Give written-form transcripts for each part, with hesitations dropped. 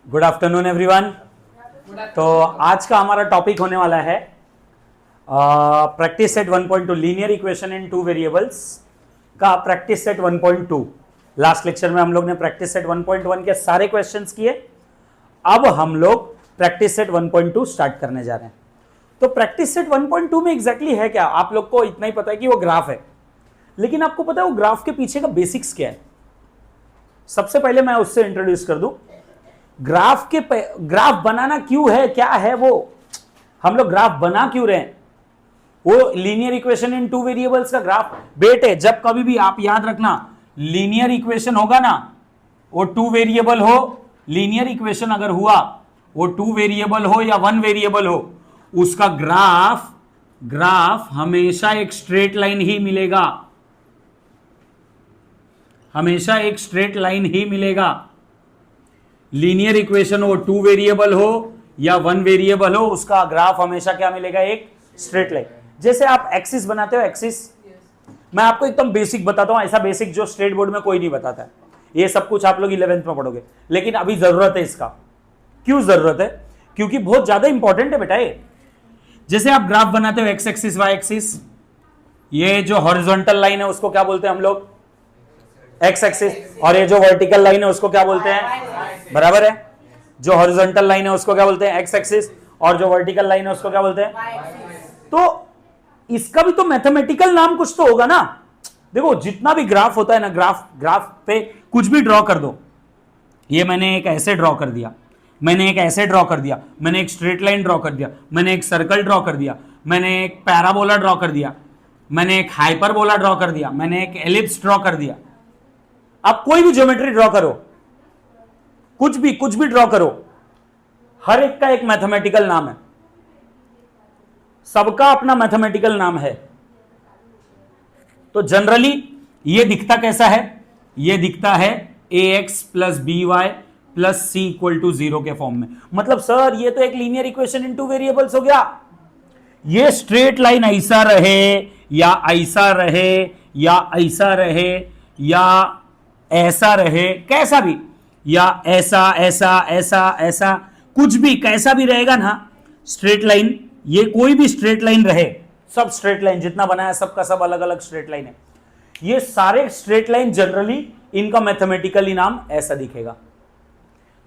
Good afternoon everyone. तो आज का हमारा टॉपिक होने वाला है practice set 1.2 linear equation in two variables का प्रैक्टिस सेट 1.2। लास्ट लेक्चर में हम लोग ने प्रैक्टिस सेट 1.1 के सारे क्वेश्चंस किए। अब हम लोग प्रैक्टिस सेट 1.2 स्टार्ट करने जा रहे हैं। तो प्रैक्टिस सेट 1.2 में एग्जैक्टली है क्या? आप लोग को इतना ही पता है कि वो ग्राफ है, लेकिन आपको पता है वो ग्राफ के पीछे का बेसिक्स क्या है? सबसे पहले मैं उससे इंट्रोड्यूस कर दूं। ग्राफ बनाना क्यों है, क्या है वो, हम लोग ग्राफ बना क्यों रहे हैं? वो linear equation in two variables का ग्राफ। बेटे जब कभी भी आप याद रखना, लीनियर इक्वेशन होगा ना, वो टू वेरिएबल हो, लीनियर इक्वेशन अगर हुआ वो टू वेरिएबल हो या वन वेरिएबल हो, उसका ग्राफ हमेशा एक स्ट्रेट लाइन ही मिलेगा, हमेशा एक स्ट्रेट लाइन ही मिलेगा। लीनियर इक्वेशन हो, टू वेरिएबल हो या वन वेरिएबल हो, उसका ग्राफ हमेशा क्या मिलेगा? एक स्ट्रेट लाइन। जैसे आप एक्सिस बनाते हो, एक्सिस मैं आपको एकदम बेसिक बताता हूं, ऐसा बेसिक जो स्टेट बोर्ड में कोई नहीं बताता है। ये सब कुछ आप लोग 11th में पढ़ोगे, लेकिन अभी जरूरत है इसका। क्यों जरूरत है? क्योंकि बहुत ज्यादा इंपॉर्टेंट है बेटा ये। जैसे आप ग्राफ बनाते हो एक्स एक्सिस वाई एक्सिस, ये जो हॉरिजॉन्टल लाइन है उसको क्या बोलते हैं हम लोग? X axis. और ये जो वर्टिकल लाइन है उसको क्या बोलते हैं? बराबर है। जो हॉरिजॉन्टल लाइन है उसको क्या बोलते हैं? X axis. और जो वर्टिकल लाइन है उसको क्या बोलते हैं? तो इसका भी तो मैथमेटिकल नाम कुछ तो होगा ना। देखो जितना भी ग्राफ होता है ना, ग्राफ पे कुछ भी ड्रॉ कर दो। ये मैंने एक ऐसे ड्रॉ कर दिया, मैंने एक ऐसे ड्रॉ कर दिया, मैंने एक स्ट्रेट लाइन ड्रॉ कर दिया, मैंने एक सर्कल ड्रॉ कर दिया, मैंने एक पैराबोला ड्रॉ कर दिया, मैंने एक हाइपरबोला ड्रॉ कर दिया, मैंने एक एलिप्स ड्रॉ कर दिया। आप कोई भी ज्योमेट्री ड्रॉ करो, कुछ भी ड्रॉ करो, हर एक का एक मैथमेटिकल नाम है, सबका अपना मैथमेटिकल नाम है। तो जनरली ये दिखता कैसा है? ये दिखता है ax plus b y plus c equal to 0 के फॉर्म में। मतलब सर ये तो एक linear equation in two variables हो गया। ये स्ट्रेट लाइन ऐसा रहे या ऐसा रहे या ऐसा रहे या ऐसा रहे, कैसा भी, या ऐसा ऐसा ऐसा ऐसा, कुछ भी कैसा भी रहेगा ना स्ट्रेट लाइन, ये कोई भी स्ट्रेट लाइन रहे, सब स्ट्रेट लाइन जितना बनाया सबका सब अलग अलग स्ट्रेट लाइन है। ये सारे स्ट्रेट लाइन जनरली इनका मैथमेटिकली नाम ऐसा दिखेगा।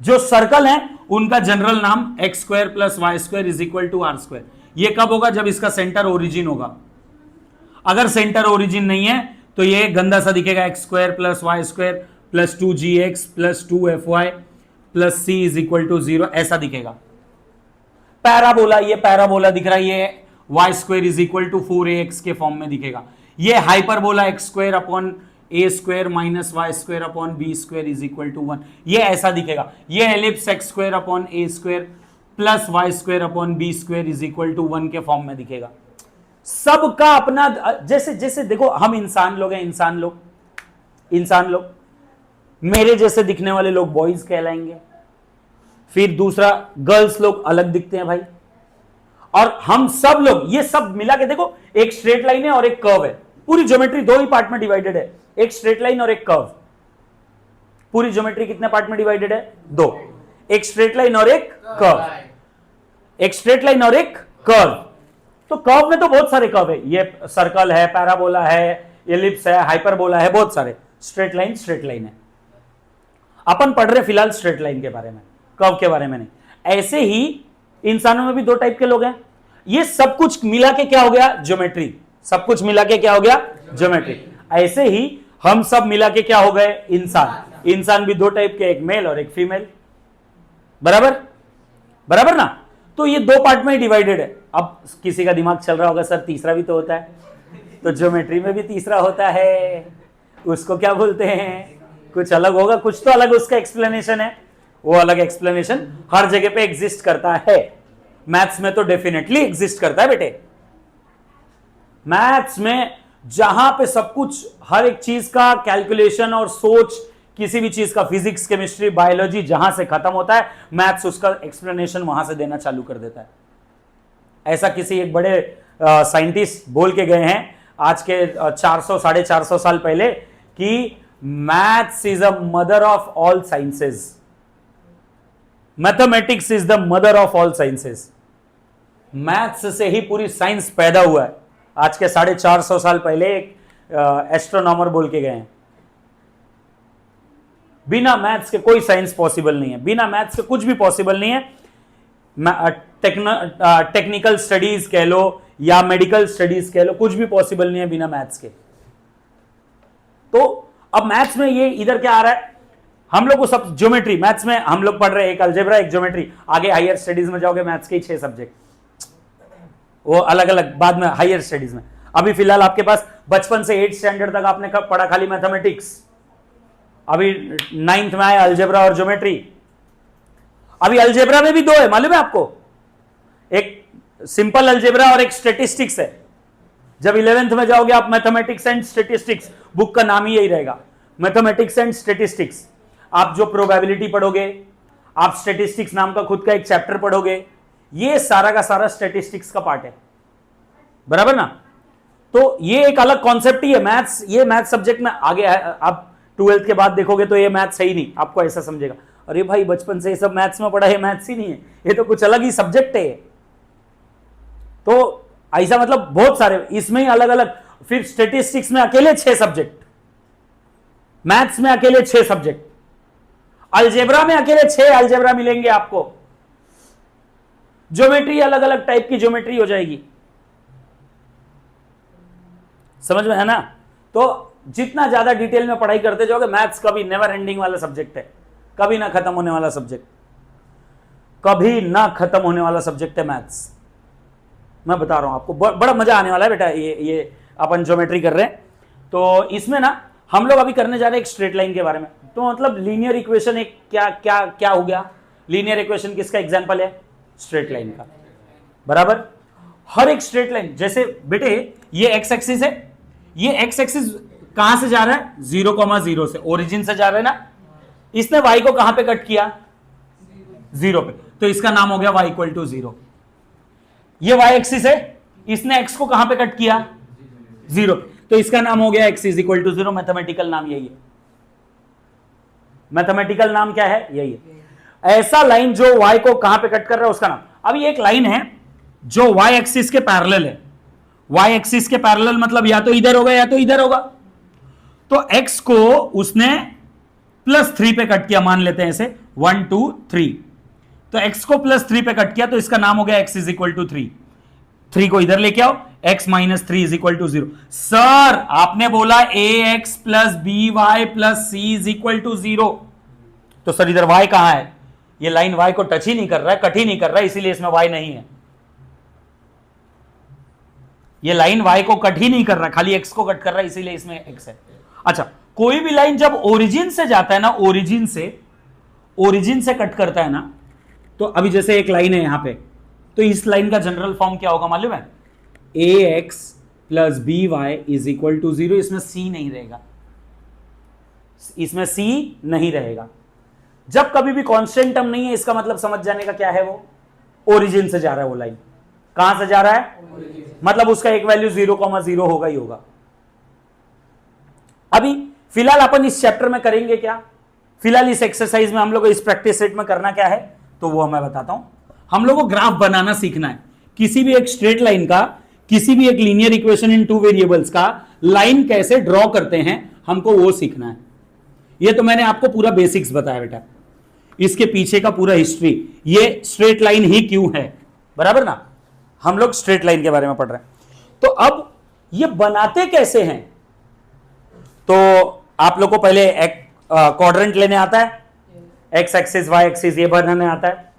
जो सर्कल है उनका जनरल नाम x square plus y square is equal to r square. ये कब होगा? जब इसका सेंटर ओरिजिन होगा। अगर सेंटर ओरिजिन नहीं है तो ये गंदा सा दिखेगा, x square plus y square plus 2gx plus 2fy plus c is equal to 0, ऐसा दिखेगा। पैराबोला, ये पैराबोला दिख रहा है, ये y square is equal to 4ax के फॉर्म में दिखेगा। ये hyperbola x square upon a square minus y square upon b square is equal to 1, ये ऐसा दिखेगा। ये ellipse x square upon a square plus y square upon b square is equal to 1 के form में दिखेगा। सबका अपना, जैसे जैसे देखो हम इंसान लोग हैं, इंसान लोग मेरे जैसे दिखने वाले लोग बॉयज कहलाएंगे, फिर दूसरा गर्ल्स लोग अलग दिखते हैं भाई, और हम सब लोग ये सब मिला के देखो एक स्ट्रेट लाइन है और एक कर्व है। पूरी ज्योमेट्री दो ही पार्ट में डिवाइडेड है, एक स्ट्रेट लाइन और एक कर्व। पूरी ज्योमेट्री कितने पार्ट में डिवाइडेड है? दो, एक स्ट्रेट लाइन और एक कर्व, एक स्ट्रेट लाइन और एक कर्व। तो कर्व में तो बहुत सारे कर्व है, ये सर्कल है, पैराबोला है, एलिप्स है, हाइपरबोला है, बहुत सारे। स्ट्रेट लाइन है। अपन पढ़ रहे फिलहाल स्ट्रेट लाइन के बारे में, कर्व के बारे में नहीं। ऐसे ही इंसानों में भी दो टाइप के लोग हैं। ये सब कुछ मिला के क्या हो गया? ज्योमेट्री। सब कुछ मिला के क्या हो गया? ज्योमेट्री। ऐसे ही हम सब मिला के क्या हो गए? इंसान। इंसान भी दो टाइप के, एक मेल और एक फीमेल। बराबर ना? तो ये दो पार्ट में डिवाइडेड है। अब किसी का दिमाग चल रहा होगा सर तीसरा भी तो होता है, तो ज्योमेट्री में भी तीसरा होता है, उसको क्या बोलते हैं? कुछ अलग होगा, कुछ तो अलग उसका एक्सप्लेनेशन है। वो अलग एक्सप्लेनेशन हर जगह पे एग्जिस्ट करता है। मैथ्स में तो डेफिनेटली एग्जिस्ट करता है बेटे। मैथ्स में जहां पे सब कुछ, हर एक चीज का कैलकुलेशन और सोच, किसी भी चीज का, फिजिक्स, केमिस्ट्री, बायोलॉजी जहां से खत्म होता है, मैथ्स उसका एक्सप्लेनेशन वहां से देना चालू कर देता है। ऐसा किसी एक बड़े साइंटिस्ट बोल के गए हैं आज के 400 साढ़े 400 साल पहले कि maths is a mother of all sciences. Mathematics is the mother of all sciences. Maths से ही पूरी साइंस पैदा हुआ है। आज के 450 साल पहले एक एस्ट्रोनॉमर बोल के गए हैं, बिना मैथ्स के कोई साइंस पॉसिबल नहीं है, बिना मैथ्स के कुछ भी पॉसिबल नहीं है। टेक्निकल स्टडीज कह लो या मेडिकल स्टडीज कह लो, कुछ भी पॉसिबल नहीं है बिना मैथ्स के। तो अब मैथ्स में ये इधर क्या आ रहा है, हम लोग को सब ज्योमेट्री, मैथ्स में हम लोग पढ़ रहे हैं एक अलजेब्रा एक ज्योमेट्री। आगे हायर स्टडीज में जाओगे मैथ्स के 6 सब्जेक्ट, वो अलग अलग बाद में हायर स्टडीज में। अभी फिलहाल आपके पास बचपन से 8th स्टैंडर्ड तक आपने कब पढ़ा खाली मैथमेटिक्स, अभी 9th में आया अलजेब्रा और ज्योमेट्री। अभी अलजेब्रा में भी 2 है, मालूम है आपको, एक सिंपल अलजेब्रा और एक स्टैटिस्टिक्स है। जब 11th में जाओगे आप मैथमेटिक्स एंड स्टैटिस्टिक्स, बुक का नाम ही यही रहेगा, मैथमेटिक्स एंड स्टैटिस्टिक्स। आप जो प्रोबेबिलिटी पढ़ोगे, आप स्टैटिस्टिक्स नाम का खुद का एक चैप्टर पढ़ोगे, ये सारा का सारा स्टैटिस्टिक्स का पार्ट है, बराबर ना। तो ये एक अलग कॉन्सेप्ट ही है मैथ्स। ये मैथ सब्जेक्ट में आगे आप 12th के बाद देखोगे तो ये मैथ्स है ही नहीं, आपको ऐसा समझेगा अरे भाई बचपन से ये सब मैथ्स में पढ़ा है, मैथ्स ही नहीं है, ये तो कुछ अलग ही सब्जेक्ट है। तो ऐसा मतलब बहुत सारे इसमें ही अलग अलग। फिर स्टैटिस्टिक्स में अकेले 6 सब्जेक्ट, मैथ्स में अकेले 6 सब्जेक्ट, अलजेब्रा में अकेले 6 अलजेब्रा मिलेंगे आपको। ज्योमेट्री अलग अलग टाइप की ज्योमेट्री हो जाएगी, समझ में है ना। तो जितना ज्यादा डिटेल में पढ़ाई करते जाओगे, मैथ्स कभी नेवर एंडिंग वाला सब्जेक्ट है, कभी ना खत्म होने वाला सब्जेक्ट, कभी ना खत्म होने वाला सब्जेक्ट है मैथ्स। मैं बता रहा हूं आपको, बड़ा मजा आने वाला है बेटा। ये अपन ज्योमेट्री कर रहे हैं, तो इसमें ना हम लोग अभी करने जा रहे हैं एक स्ट्रेट लाइन के बारे में। तो मतलब लीनियर इक्वेशन एक क्या क्या क्या हो गया, लीनियर इक्वेशन किसका एग्जांपल है, स्ट्रेट लाइन का, बराबर। हर एक स्ट्रेट लाइन, जैसे बेटे ये एक्स एक्सिस है, ये एक्स एक्सिस कहां से जा रहा है, 0,0 से, ओरिजिन से जा रहा है ना। इसने y को कहां पे कट किया, 0 पे, तो इसका नाम हो गया y = 0। ये y एक्सिस है, इसने x को कहां पे कट किया, 0 पे, तो इसका नाम हो गया x = 0। मैथमेटिकल नाम यही है, मैथमेटिकल नाम क्या है, यही है। ऐसा लाइन जो y को कहां पे कट कर रहा है उसका नाम। अभी एक लाइन है जो y एक्सिस के पैरेलल है, y एक्सिस के पैरेलल मतलब या तो इधर होगा या तो इधर होगा। तो x को उसने +3 पे कट किया, मान लेते हैं इसे 1 2 3, तो x को +3 पे कट किया, तो इसका नाम हो गया x = 3। 3 को इधर लेके आओ, x - 3 = 0। सर आपने बोला ax + by + c = 0, तो सर इधर y कहां है, ये लाइन y को टच ही नहीं कर रहा है, कट ही नहीं कर रहा है, इसीलिए इसमें y नहीं है। ये लाइन y को कट ही नहीं कर रहा, खाली x को कट कर रहा है, इसीलिए इसमें x है। अच्छा, कोई भी लाइन जब ओरिजिन से जाता है ना, ओरिजिन से कट करता है ना, तो अभी जैसे एक लाइन है यहां पे, तो इस लाइन का जनरल फॉर्म क्या होगा मालूम है, ax + by = 0। इसमें c नहीं रहेगा, इसमें c नहीं रहेगा। जब कभी भी कांस्टेंट टर्म नहीं है, इसका मतलब समझ जाने का क्या है, वो ओरिजिन से जा रहा है। वो लाइन कहां से जा रहा है, मतलब उसका एक वैल्यू 0,0 होगा ही होगा। अभी फिलहाल अपन इस चैप्टर में करेंगे क्या, फिलहाल इस एक्सरसाइज में हम लोग को इस प्रैक्टिस सेट में करना क्या है, तो वो मैं बताता हूं। हम लोग को ग्राफ बनाना सीखना है, किसी भी एक स्ट्रेट लाइन का, किसी भी एक लीनियर इक्वेशन इन 2 वेरिएबल्स का लाइन कैसे ड्रॉ करते हैं, हमको वो सीखना है। ये तो मैंने आपको पूरा बेसिक्स बताया बेटा, इसके पीछे का पूरा हिस्ट्री, ये स्ट्रेट लाइन ही क्यों है, बराबर ना। हम लोग स्ट्रेट लाइन के बारे में पढ़ रहे हैं। तो अब ये बनाते कैसे हैं, तो आप लोग को पहले एक क्वाड्रेंट लेने आता है, एक्स एक्सिस वाई एक्सिस ये बनाने आता है।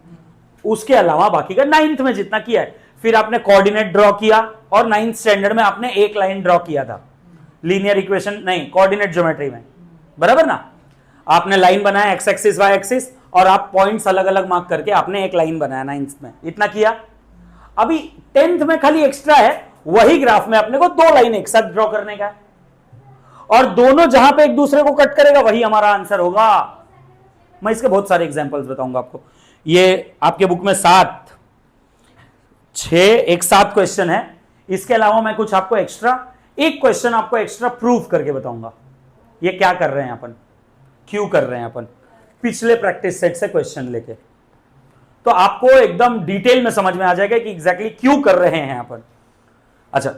उसके अलावा बाकी का 9th में जितना किया है, फिर आपने कोऑर्डिनेट ड्रॉ किया, और 9th स्टैंडर्ड में आपने एक लाइन ड्रॉ किया था, लीनियर इक्वेशन नहीं, कोऑर्डिनेट ज्योमेट्री में, बराबर ना। आपने लाइन बनाया एक्स एक्सिस वाई एक्सिस, और आप पॉइंट्स अलग अलग मार्क करके आपने एक लाइन बनाया 9th में, इतना किया। अभी 10th में खाली एक्स्ट्रा है, वही ग्राफ में अपने को 2 लाइन एक साथ ड्रॉ करने का है, और दोनों जहां पे एक दूसरे को कट करेगा वही हमारा आंसर होगा। मैं इसके बहुत सारे एग्जांपल्स बताऊंगा आपको। ये आपके बुक में 7 क्वेश्चन है, इसके अलावा मैं कुछ आपको एक्स्ट्रा, एक क्वेश्चन आपको एक्स्ट्रा प्रूफ करके बताऊंगा। ये क्या कर रहे हैं अपन, क्यों कर रहे हैं अपन, पिछले प्रैक्टिस सेट से क्वेश्चन लेके, तो आपको एकदम डिटेल में समझ में आ जाएगा कि एग्जैक्टली क्यों कर रहे हैं यहां पर। अच्छा,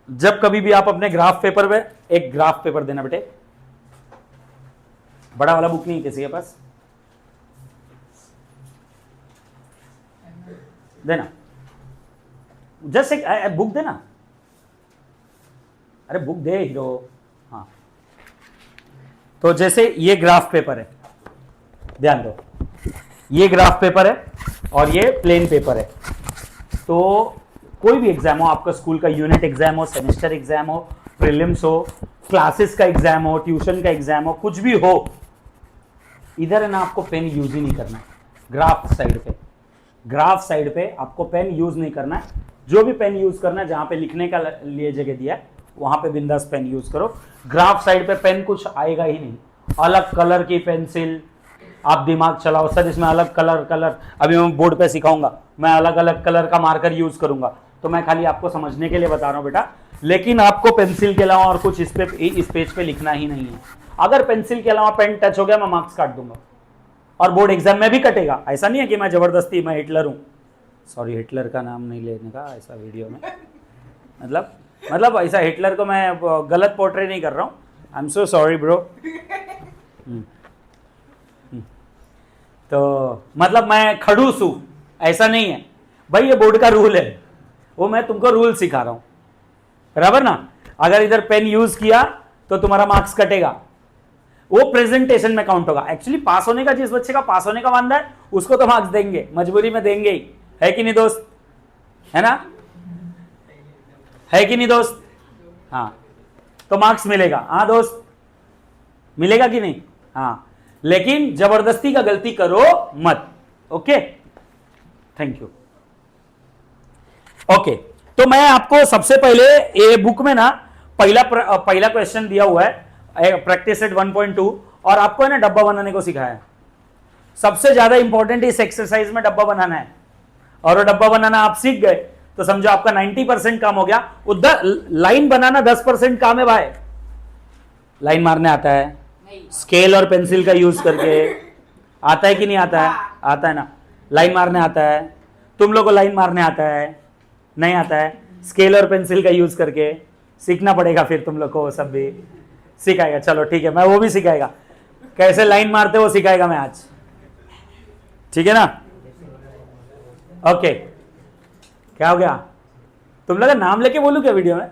जब कभी भी आप अपने ग्राफ पेपर में, एक ग्राफ पेपर देना बेटे, बड़ा वाला बुक नहीं किसी के पास, देना, जस्ट एक बुक देना, अरे बुक दे हीरो। हाँ, तो जैसे ये ग्राफ पेपर है, ध्यान दो, ये ग्राफ पेपर है और ये प्लेन पेपर है। तो कोई भी एग्जाम हो, आपका स्कूल का यूनिट एग्जाम हो, सेमेस्टर एग्जाम हो, प्रीलिम्स हो, क्लासेस का एग्जाम हो, ट्यूशन का एग्जाम हो, कुछ भी हो, इधर है ना आपको पेन यूज ही नहीं करना है। ग्राफ साइड पे, ग्राफ साइड पे आपको पेन यूज नहीं करना है। जो भी पेन यूज करना है, जहां पे लिखने का लिए जगह दिया है वहां पे बिंदास पेन यूज करो। ग्राफ साइड पे पेन कुछ आएगा ही नहीं। अलग कलर की पेंसिल, आप दिमाग चलाओ सर इसमें अलग कलर, अभी मैं बोर्ड पे सिखाऊंगा, मैं अलग अलग कलर का मार्कर यूज करूंगा, तो मैं खाली आपको समझने के लिए बता रहा हूं बेटा, लेकिन आपको पेंसिल के अलावा और कुछ इस पेज पे लिखना ही नहीं है। अगर पेंसिल के अलावा पेन टच हो गया, मैं मार्क्स काट दूंगा और बोर्ड एग्जाम में भी कटेगा। ऐसा नहीं है कि मैं जबरदस्ती, मैं हिटलर हूं, सॉरी हिटलर का नाम नहीं लेने का ऐसा वीडियो में, मतलब ऐसा हिटलर को मैं गलत पोर्ट्रे नहीं कर रहा हूं, I am so sorry bro. तो मतलब मैं खड़ूस हूं, ऐसा नहीं है भाई, ये बोर्ड का रूल है, वो मैं तुमको रूल सिखा रहा हूं, बराबर ना। अगर इधर पेन यूज किया तो तुम्हारा मार्क्स कटेगा, वो प्रेजेंटेशन में काउंट होगा। एक्चुअली पास होने का, जिस बच्चे का पास होने का वादा है उसको तो मार्क्स देंगे, मजबूरी में देंगे ही, है कि नहीं दोस्त, है ना, है कि नहीं दोस्त। हाँ, तो मार्क्स मिलेगा, हाँ दोस्त, मिलेगा कि नहीं। हाँ, लेकिन जबरदस्ती का गलती करो मत। Okay, thank you. ओके, तो मैं आपको सबसे पहले ये बुक में ना पहला क्वेश्चन दिया हुआ है, प्रैक्टिस सेट 1.2, और आपको है ना डब्बा बनाने को सिखाया है। सबसे ज्यादा इंपॉर्टेंट इस एक्सरसाइज में डब्बा बनाना है, और वो डब्बा बनाना आप सीख गए तो समझो आपका 90% काम हो गया। उधर लाइन बनाना 10% काम है भाई। लाइन मारने आता है स्केल और पेंसिल का यूज करके, आता है कि नहीं आता है, आता है ना। लाइन मारने आता है, तुम लोग को लाइन मारने आता है, नहीं आता है, स्केल और पेंसिल का यूज करके सीखना पड़ेगा, फिर तुम लोग को वो सब भी सिखाएगा। चलो ठीक है, मैं वो भी सिखाएगा, कैसे लाइन मारते वो सिखाएगा मैं आज, ठीक है ना। ओके, क्या हो गया, तुम लोग का नाम लेके बोलूं क्या वीडियो में।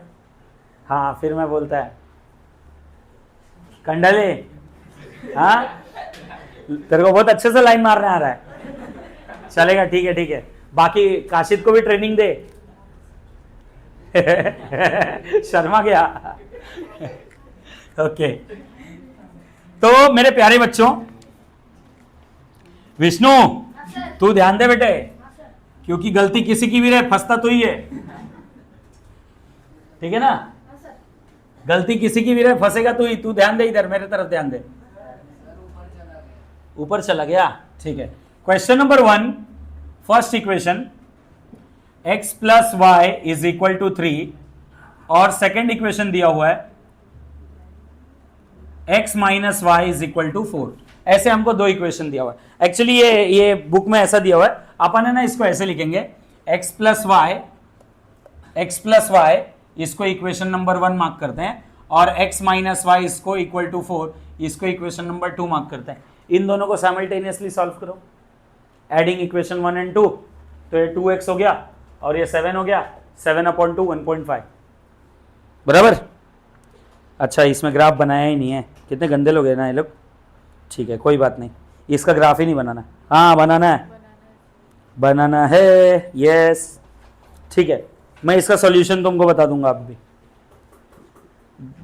हाँ, फिर मैं बोलता है कंडले, हाँ तेरे को बहुत अच्छे से लाइन मारने आ रहा है, चलेगा, ठीक है ठीक है। बाकी काशिद को भी ट्रेनिंग दे। शर्मा गया। ओके, तो मेरे प्यारे बच्चों, विष्णु तू ध्यान दे बेटे, क्योंकि गलती किसी की भी रहे फंसता तो ही है, ठीक है ना। गलती किसी की भी रहे फंसेगा तू ही, तू ध्यान दे, इधर मेरे तरफ ध्यान दे। ऊपर चला गया, ठीक है। Question number 1, first equation x plus y is equal to 3, और सेकेंड इक्वेशन दिया हुआ है x minus y is equal to 4। ऐसे हमको दो इक्वेशन दिया हुआ है। एक्चुअली ये बुक में ऐसा दिया हुआ है, अपन है ना इसको ऐसे लिखेंगे, x प्लस वाई इसको इक्वेशन नंबर 1 मार्क करते हैं, और x माइनस वाई इसको इक्वल टू 4, इसको इक्वेशन नंबर 2 मार्क करते हैं। इन दोनों को साइमल्टेनियसली सॉल्व करो, एडिंग इक्वेशन 1 एंड 2, तो ये 2x हो गया और ये 7 हो गया, 7/2 1.5, बराबर। अच्छा, इसमें ग्राफ बनाया ही नहीं है, कितने गंदे लोग हैं ना ये लोग। ठीक है, कोई बात नहीं, इसका ग्राफ ही नहीं बनाना। हाँ, बनाना है, यस, ठीक है। मैं इसका सॉल्यूशन तुमको बता दूंगा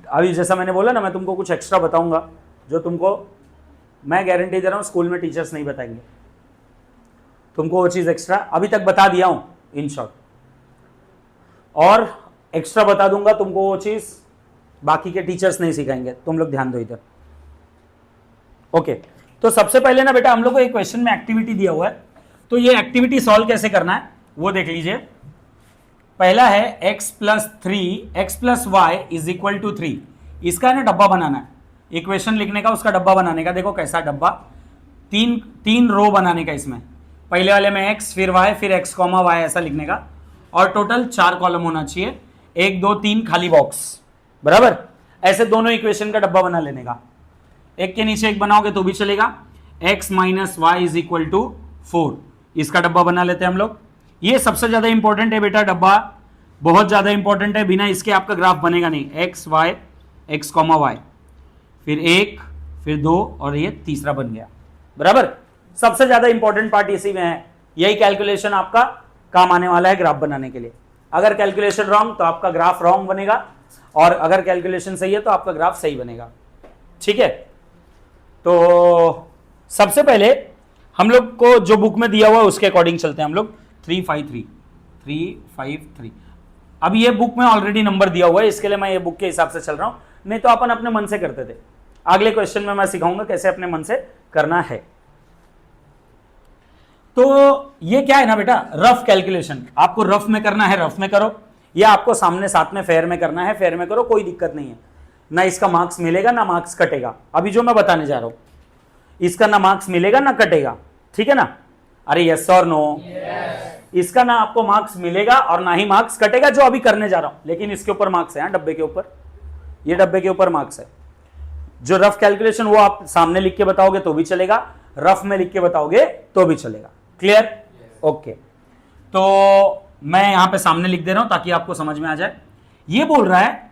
अभी जैसा मैंने बोला ना, मैं तुमको कुछ एक्स्ट्रा बताऊंगा जो तुमको मैं गारंटी दे रहा हूं स्कूल में टीचर्स नहीं बताएंगे। तुमको वो चीज एक्स्ट्रा अभी तक बता दिया हूं इन शॉर्ट, और एक्स्ट्रा बता दूंगा तुमको वो चीज बाकी के टीचर्स नहीं सिखाएंगे। तुम लोग ध्यान दो इधर। ओके, तो सबसे पहले ना बेटा हम लोग को एक क्वेश्चन में एक्टिविटी दिया हुआ है, तो ये एक्टिविटी सॉल्व कैसे करना है वो देख लीजिए। पहला है x plus y is equal to 3, इसका ना डब्बा बनाना है, इक्वेशन लिखने का, उसका डब्बा बनाने का। देखो कैसा डब्बा, तीन रो बनाने का, इसमें पहले वाले में x फिर y फिर x कॉमा y ऐसा लिखने का, और टोटल 4 कॉलम होना चाहिए, 1 2 3 खाली बॉक्स, बराबर। ऐसे दोनों इक्वेशन का डब्बा बना लेने का, एक के नीचे एक बनाओगे तो भी चलेगा। x minus y is equal to 4, इसका डब्बा बना लेते हैं हम लोग। ये सबसे ज्यादा इंपॉर्टेंट है बेटा, डब्बा बहुत ज्यादा इंपॉर्टेंट है, बिना इसके आपका ग्राफ बनेगा नहीं। x y x comma y, फिर 1 फिर 2 और ये तीसरा बन गया, बराबर। सबसे ज्यादा इंपॉर्टेंट पार्ट इसी में है, यही कैलकुलेशन आपका काम आने वाला है ग्राफ बनाने के लिए। अगर कैलकुलेशन रॉन्ग तो आपका ग्राफ रॉन्ग बनेगा, और अगर कैलकुलेशन सही है तो आपका ग्राफ सही बनेगा, ठीक है। तो सबसे पहले हम लोग को जो बुक में दिया हुआ है उसके अकॉर्डिंग चलते हैं हम लोग। 353 अब ये बुक में ऑलरेडी नंबर दिया हुआ है, इसके लिए मैं ये बुक के हिसाब से चल रहा हूं, नहीं तो अपन अपने मन से करते थे। अगले क्वेश्चन में मैं सिखाऊंगा कैसे अपने मन से करना है। तो ये क्या है ना बेटा, रफ कैलकुलेशन, आपको रफ में करना है रफ में करो, या आपको सामने साथ में फेयर में करना है फेयर में करो, कोई दिक्कत नहीं है। ना इसका मार्क्स मिलेगा ना मार्क्स कटेगा, अभी जो मैं बताने जा रहा हूं इसका ना मार्क्स मिलेगा ना कटेगा, ठीक है ना। अरे यस और नो? इसका ना आपको मार्क्स मिलेगा और ना ही मार्क्स कटेगा जो अभी करने जा रहा हूं, लेकिन इसके ऊपर मार्क्स है, डब्बे के ऊपर, ये डब्बे के ऊपर मार्क्स है। जो रफ कैलकुलेशन वो आप सामने लिख के बताओगे तो भी चलेगा, रफ में लिख के बताओगे तो भी चलेगा। क्लियर? ओके। तो मैं यहां पे सामने लिख दे रहा हूं ताकि आपको समझ में आ जाए। ये बोल रहा है,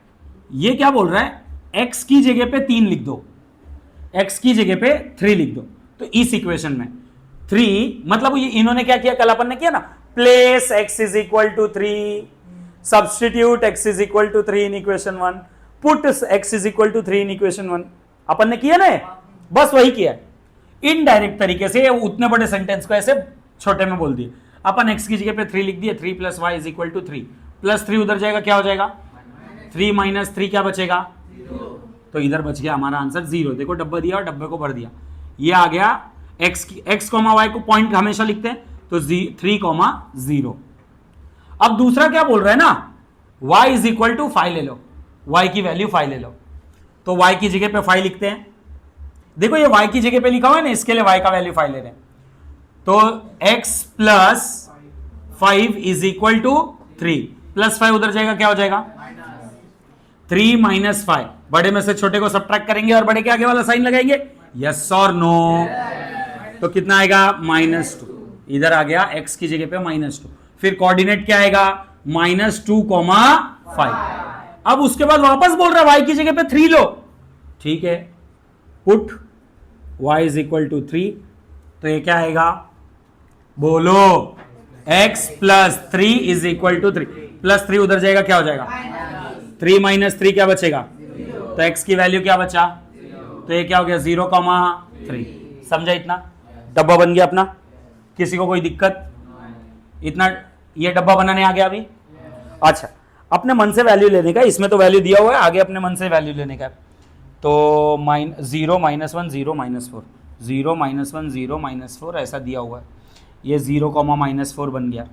ये क्या बोल रहा है, x की जगह पे 3 लिख दो, x की जगह पे 3 लिख दो। तो इस इक्वेशन में 3 मतलब ये इन्होंने क्या किया, कल अपन ने किया ना, place x is equal to 3, substitute x is equal to 3 in equation 1, put x is equal to 3 in equation 1, अपन ने किया ना, बस वही किया है। इनडायरेक्ट तरीके से उतने बड़े सेंटेंस को ऐसे छोटे में बोल दिए। अपन x की जगह पे 3 लिख दिए, 3 plus y is equal to 3, plus 3 उधर जाएगा क्या हो जाएगा, 3 माइनस 3 क्या बचेगा, 0। तो इधर बच गया हमारा आंसर 0। देखो डब्बा दिया और डब्बे को भर दिया, ये आ गया x कॉमा वाई को पॉइंट हमेशा लिखते हैं तो 3 कॉमा 0। अब दूसरा क्या बोल रहा है ना, y इज इक्वल टू 5 ले लो, y की वैल्यू 5 ले लो, तो y की जगह पे 5 लिखते हैं। देखो ये y की जगह पे लिखा हुआ है ना, इसके लिए y का वैल्यू 5 ले रहे हैं, तो x plus 5 is equal to 3, plus 5 उधर जाएगा क्या हो जाएगा, 3 माइनस 5, बड़े में से छोटे को सब्ट्रैक्ट करेंगे और बड़े के आगे वाला साइन लगाएंगे, यस और नो। तो कितना आएगा, -2, इधर आ गया x की जगह पे -2, फिर कोऑर्डिनेट क्या आएगा, -2,5। अब उसके बाद वापस बोल रहा है y की जगह पे 3 लो, ठीक है, put y is equal to 3, तो ये क्या आएगा, बोलो, x plus 3 is equal to 3, plus 3 उधर जाएगा क्या हो जाएगा, 3 माइनस 3 क्या बचेगा, तो x की वैल्यू क्या बचा, तो ये क्या हो गया 0,3। समझा? इतना डब्बा बन गया अपना, किसी को कोई दिक्कत? इतना ये डब्बा बनाने आ गया अभी। अच्छा, अपने मन से वैल्यू लेने का, इसमें तो वैल्यू दिया हुआ है, आगे अपने मन से वैल्यू लेने का। तो 0 -1 0 -4, 0 -1 0 -4 ऐसा दिया हुआ है, ये 0, -4 बन गया।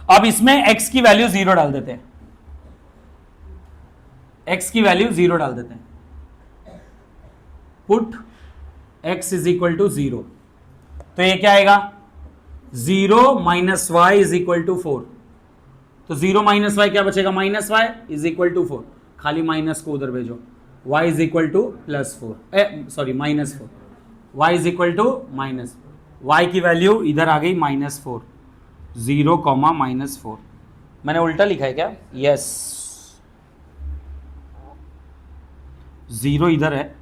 अब इसमें x की वैल्यू 0 डाल देते हैं, x की वैल्यू 0 डाल देते हैं, put x is equal to 0, तो ये क्या आएगा, 0 minus y is equal to 4, तो 0 माइनस वाई क्या बचेगा, -y इज इक्वल टू 4, खाली माइनस को उधर भेजो, y is equal to +4, sorry -4, y is equal to minus, y की वैल्यू इधर आ गई -4, 0, -4। मैंने उल्टा लिखा है क्या, यस, 0 इधर है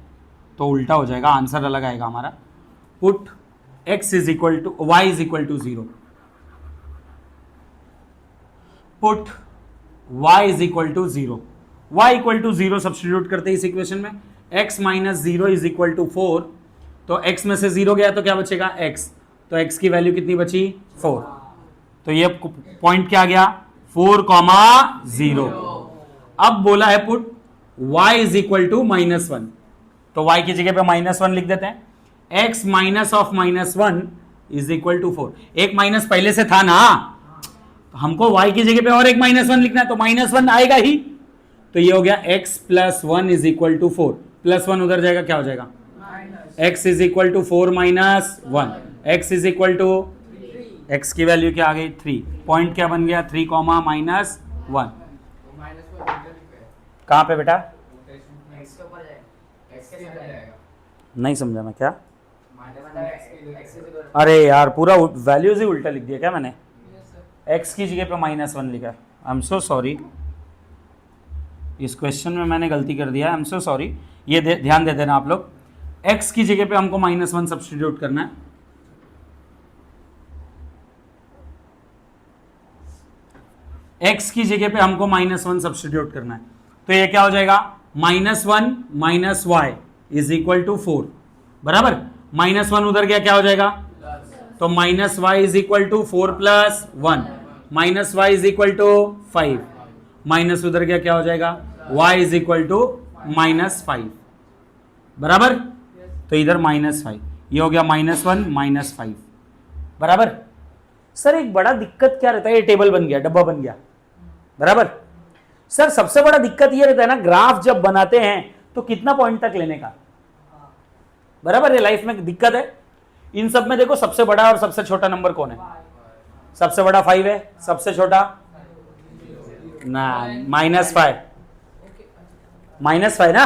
तो उल्टा हो जाएगा, आंसर अलग आएगा हमारा। Put x is equal to y is equal to 0, put y is equal to 0, y equal to 0 substitute करते हैं इस इक्वेशन में, x minus 0 is equal to 4, तो x में से 0 गया तो क्या बचेगा, x, तो x की वैल्यू कितनी बची, 4, तो ये पॉइंट क्या गया, 4,0। अब बोला है put y is equal to -1, तो y की जगह पे -1 लिख देते हैं, x minus of -1 is equal to 4, एक माइनस पहले से था ना, हमको y की जगह पे और एक -1 लिखना है, तो -1 आएगा ही, तो ये हो गया x plus 1 is equal to 4, +1 उधर जाएगा क्या हो जाएगा, x is equal to 4 - 1, x is equal to x की वैल्यू क्या आ गई 3, पॉइंट क्या बन गया 3 कॉमा माइनस 1, कहाँ पे बेटा नहीं समझा मैं क्या, अरे यार पूरा वैल्यूज ही उल्टा लिख दिया क्या मैंने, x की जगह पे -1 लिखा है, आई एम सो सॉरी, इस क्वेश्चन में मैंने गलती कर दिया, आई एम सो सॉरी, ये ध्यान दे देना आप लोग, x की जगह पे हमको -1 सब्स्टिट्यूट करना है, x की जगह पे हमको -1 सब्स्टिट्यूट करना है, तो ये क्या हो जाएगा -1 minus y is equal to 4, बराबर, -1 उधर गया क्या हो जाएगा, तो minus y is equal to 4 plus 1, minus y is equal to 5, minus उधर गया क्या हो जाएगा y इज इक्वल टू -5, बराबर, तो इधर -5, ये हो गया -1 -5, बराबर। सर एक बड़ा दिक्कत क्या रहता है, ये टेबल बन गया, डब्बा बन गया, बराबर। सर सबसे बड़ा दिक्कत ये रहता है ना, ग्राफ जब बनाते हैं तो कितना पॉइंट तक लेने का, बराबर, ये लाइफ में दिक्कत है। इन सब में देखो सबसे बड़ा और सबसे छोटा नंबर कौन है, सबसे बड़ा 5 है, सबसे छोटा ना -5, -5 ना,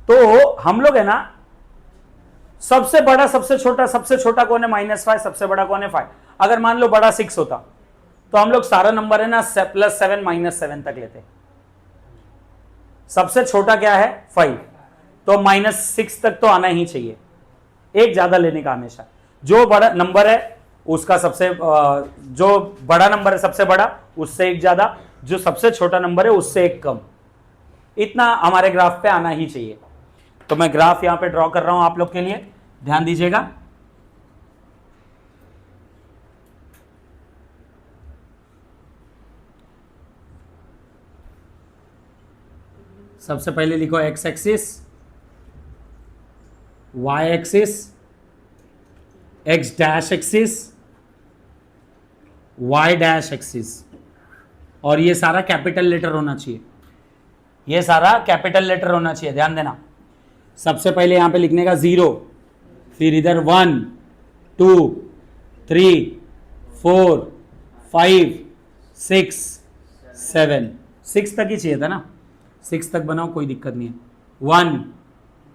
तो हम लोग है ना सबसे बड़ा सबसे छोटा कौन है -5, सबसे बड़ा कौन है 5। अगर मान लो बड़ा 6 होता तो हम लोग सारा नंबर है ना +7 -7 तक लेते, सबसे छोटा क्या है 5, तो -6 तक तो आना ही चाहिए, एक ज्यादा लेने का हमेशा, जो बड़ा नंबर है उसका सबसे जो बड़ा नंबर है सबसे बड़ा उससे एक ज्यादा, जो सबसे छोटा नंबर है उससे एक कम, इतना हमारे ग्राफ पे आना ही चाहिए। तो मैं ग्राफ यहां पे ड्रॉ कर रहा हूं आप लोग के लिए, ध्यान दीजिएगा। सबसे पहले लिखो x axis, y axis, x dash axis, y dash axis, और ये सारा कैपिटल लेटर होना चाहिए, ये सारा कैपिटल लेटर होना चाहिए, ध्यान देना। सबसे पहले यहां पे लिखने का 0, फिर इधर 1 2 3 4 5 6 7, 6 तक ही चाहिए था ना, 6 तक बनाओ कोई दिक्कत नहीं है, 1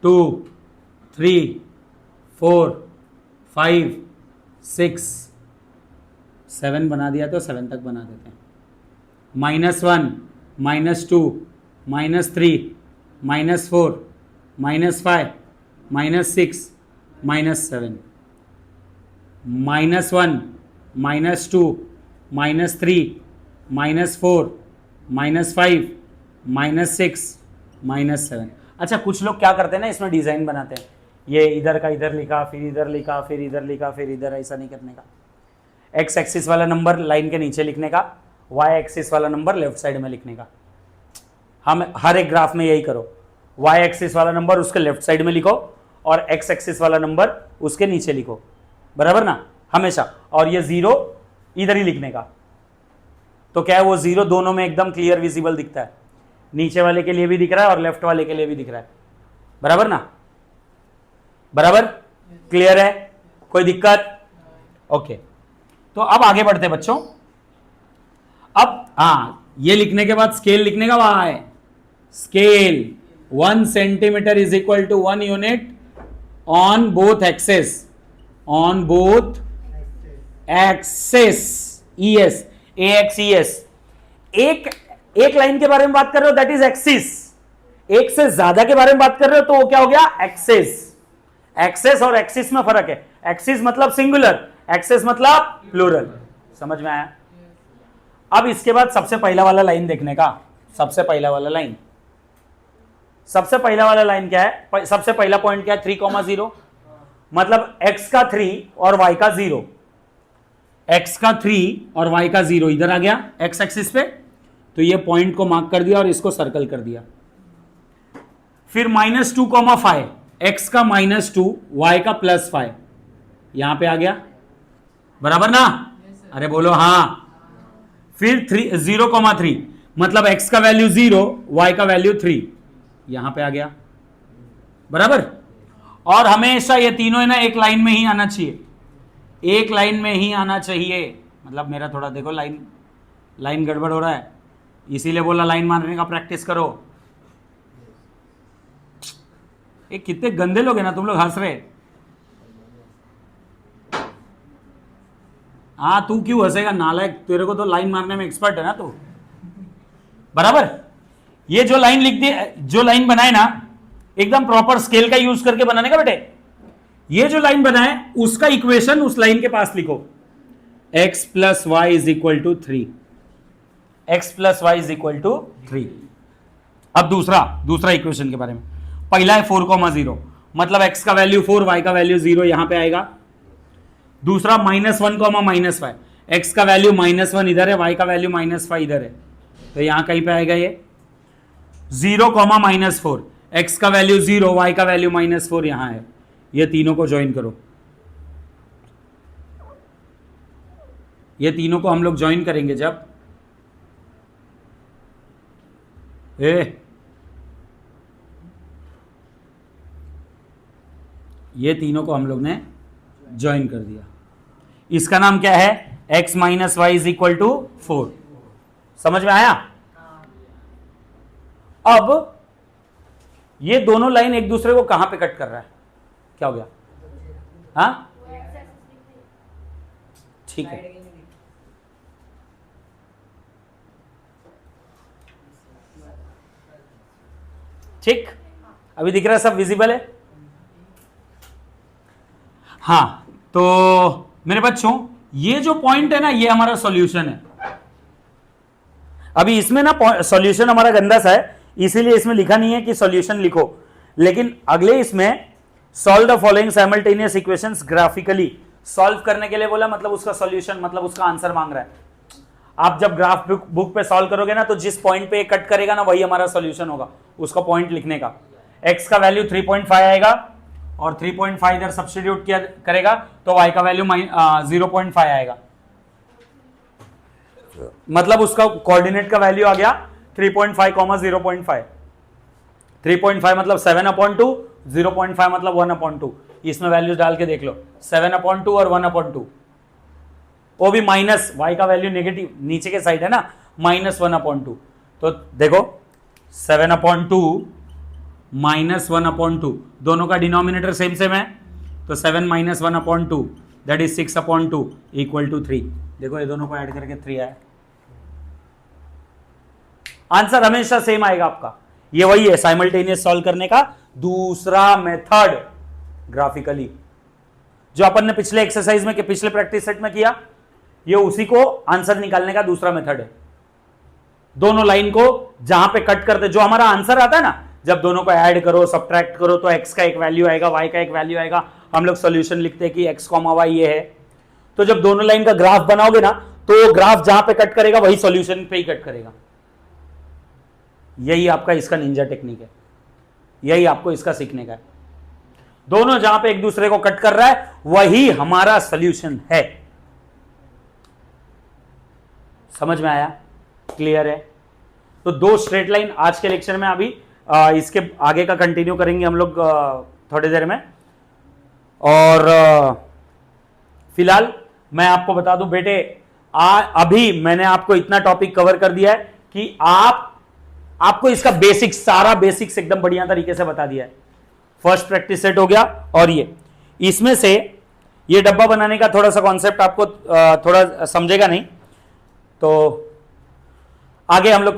2 3 4 5 6 7 बना दिया तो 7 तक बना देते हैं, -1 -2 -3 -4 -5 -6 -7, -1 -2 -3 -4 -5 -6 -7। अच्छा कुछ लोग क्या करते हैं ना, इसमें डिजाइन बनाते हैं, ये इधर का इधर लिखा, फिर इधर लिखा, फिर इधर लिखा, फिर इधर, ऐसा नहीं करने का। एक्स एक्सिस वाला नंबर लाइन के नीचे लिखने का, वाई एक्सिस वाला नंबर लेफ्ट साइड में लिखने का। हम हर एक ग्राफ में यही करो, वाई एक्सिस वाला नंबर उसके लेफ्ट साइड में लिखो और एक्स एक्सिस वाला नंबर उसके नीचे लिखो, बराबर ना, हमेशा। और ये 0 इधर ही लिखने का, तो क्या है वो 0 दोनों में एकदम क्लियर विजिबल दिखता है, नीचे वाले के लिए भी दिख रहा है और लेफ्ट वाले के लिए भी दिख रहा है, बराबर ना, बराबर, क्लियर है, कोई दिक्कत, ओके। तो अब आगे बढ़ते बच्चों, अब ये लिखने के बाद स्केल लिखने का वहां है, scale 1 centimetre is equal to 1 unit on both axes, on both axes, ES AXES, एक लाइन के बारे में बात कर रहे हो दैट इज एक्सिस, एक से ज्यादा के बारे में बात कर रहे हो तो वो क्या हो गया एक्सेस। एक्सेस और एक्सिस में फर्क है, एक्सिस मतलब सिंगुलर, एक्सेस मतलब प्लूरल, समझ में आया। अब इसके बाद सबसे पहला वाला लाइन देखने का, सबसे पहला वाला लाइन, सबसे पहला वाला लाइन क्या है, सबसे पहला पॉइंट क्या है 3,0, मतलब x का 3 और y का 0, x का 3 और y का 0 इधर आ गया x एक्सिस पे, तो ये पॉइंट को मार्क कर दिया और इसको सर्कल कर दिया। फिर -2,5, x का -2 y का +5 यहां पे आ गया, बराबर ना, अरे बोलो हाँ। फिर 0,3 मतलब x का वैल्यू 0 y का वैल्यू 3 यहां पे आ गया, बराबर। और हमेशा ये तीनों है ना एक लाइन में ही आना चाहिए, एक लाइन में ही आना चाहिए, मतलब मेरा थोड़ा देखो लाइन गड़बड़ हो रहा है, इसीलिए बोला लाइन मारने का प्रैक्टिस करो। ये कितने गंदे लोग हैं ना तुम लोग, हंस रहे। हाँ तू क्यों हंसेगा नालायक, तेरे को तो लाइन मारने में एक्सपर्ट है ना तू, बराबर। ये जो लाइन लिख दी, जो लाइन बनाए ना, एकदम प्रॉपर स्केल का यूज करके बनाने का बेटे। ये जो लाइन बनाए उसका इक्वेशन उस लाइन के पास लिखो, x plus y is equal to 3, x plus y is equal to 3। अब दूसरा इक्वेशन के बारे में, पहला है 4,0, मतलब x का वैल्यू 4, y का वैल्यू 0 यहां पे आएगा। दूसरा -1, x का वैल्यू -1 इधर है, y का वैल्यू -5 इधर है, तो यहां कहीं पे आएगा ये 0, -4, x का वैल्यू 0, y का वैल्यू -4 यहां है। ये तीनों को ज्वाइन करो, ये तीनों को हम लोग ज्वाइन करेंगे जब ये तीनों को हम लोग ने ज्वाइन कर दिया, इसका नाम क्या है, x minus y is equal to 4। समझ में आया? अब ये दोनों लाइन एक दूसरे को कहां पे कट कर रहा है, क्या हो गया? हाँ ठीक है, ठीक, अभी दिख रहा है, सब विजिबल है। हाँ तो मेरे बच्चों ये जो पॉइंट है ना, ये हमारा सॉल्यूशन है। अभी इसमें ना सॉल्यूशन हमारा गंदा सा है, इसीलिए इसमें लिखा नहीं है कि सॉल्यूशन लिखो, लेकिन अगले इसमें solve the following simultaneous equations graphically, solve करने के लिए बोला, मतलब उसका सॉल्यूशन, मतलब उसका आंसर मांग रहा है। आप जब ग्राफ बुक पे सॉल्व करोगे ना, तो जिस पॉइंट पे कट करेगा ना, वही हमारा सॉल्यूशन होगा, उसका पॉइंट लिखने का। x का वैल्यू 3.5 आएगा और 3.5 इधर सब्स्टिट्यूट किया करेगा तो y का वैल्यू 0.5 आएगा, मतलब उसका कोऑर्डिनेट का वैल्यू आ गया 3.5, 0.5। 3.5 मतलब 7/2, 0.5 मतलब 1/2। इसमें वैल्यूज डाल के देख लो, 7/2 और 1/2, वो भी माइनस, y का वैल्यू नेगेटिव नीचे के साइड है ना, -1/2। तो देखो 7/2 -1/2, दोनों का डिनोमिनेटर सेम सेम है, तो 7 - 1/2 दैट इज 6/2 इक्वल टू 3। देखो ये दोनों को ऐड करके 3 आया, आंसर हमेशा सेम आएगा आपका। ये वही है साइमल्टेनियस सॉल्व करने का दूसरा मेथड, ग्राफिकली, जो अपन ने पिछले एक्सरसाइज में, पिछले प्रैक्टिस सेट में किया, ये उसी को आंसर निकालने का दूसरा मेथड है। दोनों लाइन को जहां पे कट करते, जो हमारा आंसर आता है ना, जब दोनों को ऐड करो, सब्ट्रैक्ट करो, तो x का एक वैल्यू आएगा, y का एक वैल्यू आएगा, हम लोग सॉल्यूशन लिखते हैं कि x, y ये है। तो जब दोनों लाइन का ग्राफ बनाओगे ना, तो ग्राफ जहां पे कट करेगा वही सॉल्यूशन पे ही कट करेगा। यही आपका इसका निंजा टेक्निक है, यही आपको इसका सीखने का है। दोनों जहां पे एक दूसरे को कट कर रहा है वही हमारा सॉल्यूशन है। समझ में आया? क्लियर है? तो 2 स्ट्रेट लाइन आज के लेक्चर में, अभी इसके आगे का कंटिन्यू करेंगे हम लोग थोड़ी देर में। और फिलहाल मैं आपको बता दूं बेटे, अभी मैंने आपको इतना टॉपिक कवर कर दिया है कि आपको इसका बेसिक्स, सारा बेसिक्स एकदम बढ़िया तरीके से बता दिया है। फर्स्ट प्रैक्टिस सेट हो गया, और ये इसमें से ये डब्बा बनाने का थोड़ा सा कॉन्सेप्ट आपको थोड़ा समझेगा नहीं, तो आगे हम लोग